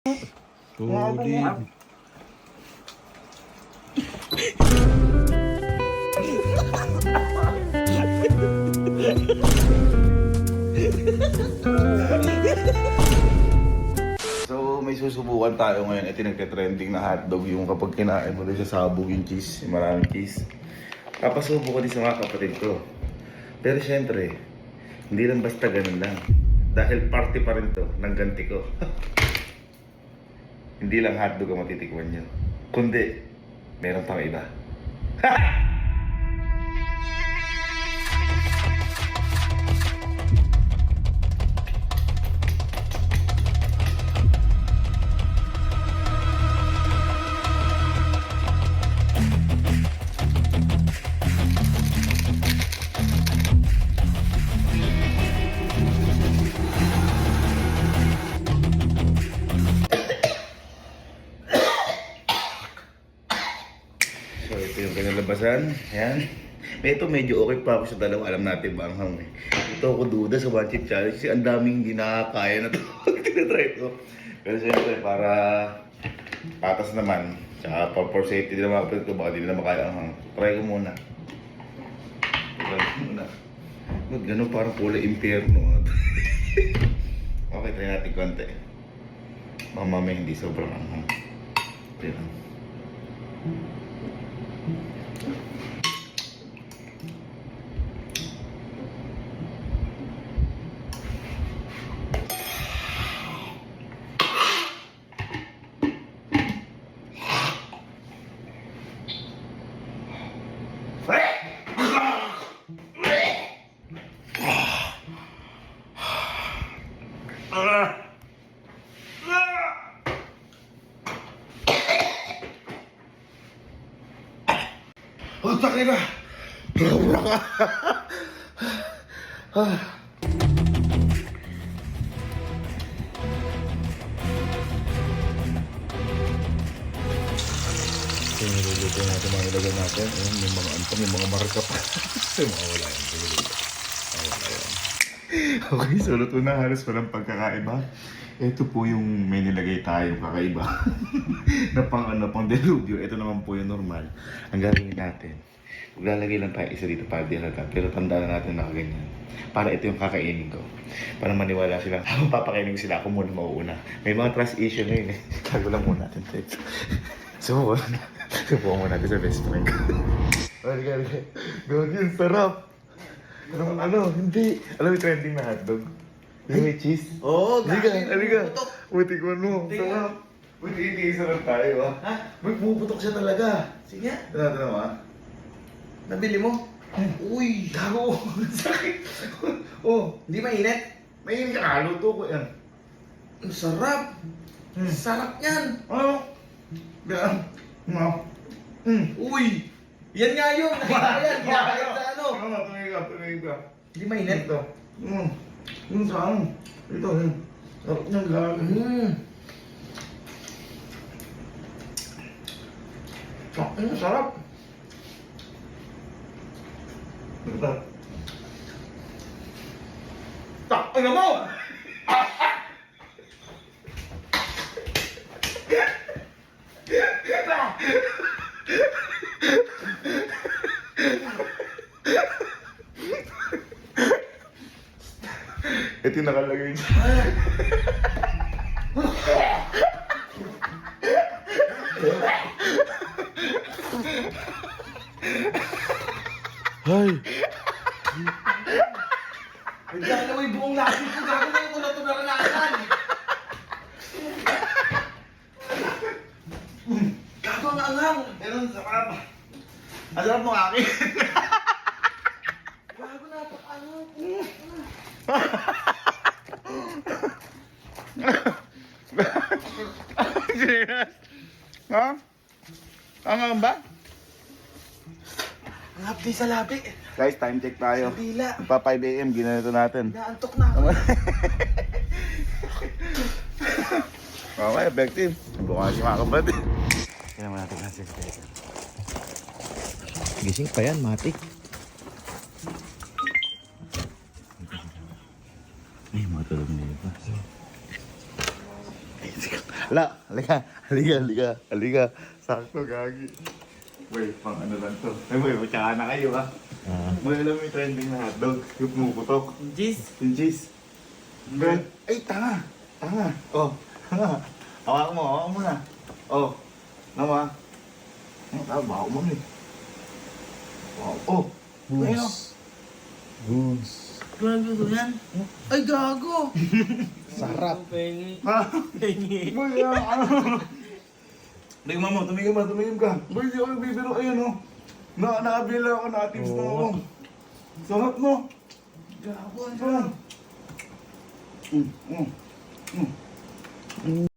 Solid. So may susubukan tayo ngayon. Ito nagte-trending na hotdog. Yung kapag kinain mo rin sa sabog yung cheese, yung maraming cheese. Papasubo ko din sa mga kapatid ko. Pero syempre, hindi lang basta ganun lang. Dahil party pa rin to ng ganti ko. Hindi lang hotdog ang matitikman nyo. Kundi, meron pang iba. So ito yung kinalabasan. Ayan. Ito medyo okay pa ako sa dalawa. Alam natin ba ang hang eh. Ito ako duda sa one chip challenge kasi ang daming hindi nakakaya na ito. Tinatry ko. Pero siyempre para patas naman. Tsaka for safety din naman ko baka hindi na makaya ang hang. Try ko muna. Try ko muna. Ba't ganun parang kulay impyerno. Okay, try natin konti. Mamamay hindi sobrang anghang. Ito lang. Oh, takay na! Wala ka! So, niluluto natin mga ilagay natin. Ayan, may mga antong, may mga marka pa. Kasi makawala yan. Makawala yan. Okay, so luto na. Halos walang pagkakaiba. Ito po yung may nilagay tayong kakaiba. Na pang delubyo. Ito naman po yung normal. Ang gagawin natin, maglalagay lang tayo isa dito para di halata. Pero tandaan na natin na ganyan. Para ito yung kakainin ko. Para maniwala sila. Habang papakainin ko sila, ako muna mauuna. May mga trust issue na yun eh. Tago lang muna natin. Subukan mo natin sa best friend ko. Halika. Gawin, sarap. Hindi. Alam mo yung trending na hotdog? Yung may cheese? Oo, Halika. Butik mo. Sarap. Butik, isa lang tayo ah. Ha? Magpuputok siya talaga. Sige. Ito mo ah. Nabili mo? Uy! Gago. Sakit. Oh, Hindi mainit? may kakaluto ko yan. Ang sarap! Sarap yan! Ano? Yan. Ano? Uy! Yan nga yun! Yan! Yan sa ano! Tumigil ka. Hindi mainit? Ito. Yung saan? Ito. Sarap niyang gago. Ang sarap! Ito. Ano mo? Ito yung nakalagay dyan. Ay! Nagdala mo yung buong lasin ko. Gago na yung ito naranasan. Gago ang anghang. Ganun, sarap. Ang sarap ng akin. Gago na ito. Ano? Serious? Ha? Ang ba? Ang hapdi sa labi. Guys, time check tayo. Sa dila. Pa 5 AM, ginanito natin. Naantok na ako. Okay, effective. Bukas yung mga kapatid. Kaya naman natin kasi. Gising pa yan, matik. Ay, matulog na yun pa. Ay, sige. Halika. Sakto, gagi. Wait, pang ano lang to. Ay, boy, matsaka na kayo, ha? May alam mo yung trending na hotdog, yung pumuputok. Jeez. Yung cheese. Ben, ay, tanga. Oh, tanga. Hawakan mo na. Oh, nama. Ang tawag, bako mo eh. Wow. Oh, ayun. Goose. Grabe ko yan. Ay, gago. Sarap. Pengi. Ha? Pengi. Boy, ano? Tumingin ka. Boy, di ako nagbibiro. Ayun, oh. Nakabila ako na tips na ako. Sarap, no? Gago. Sarap.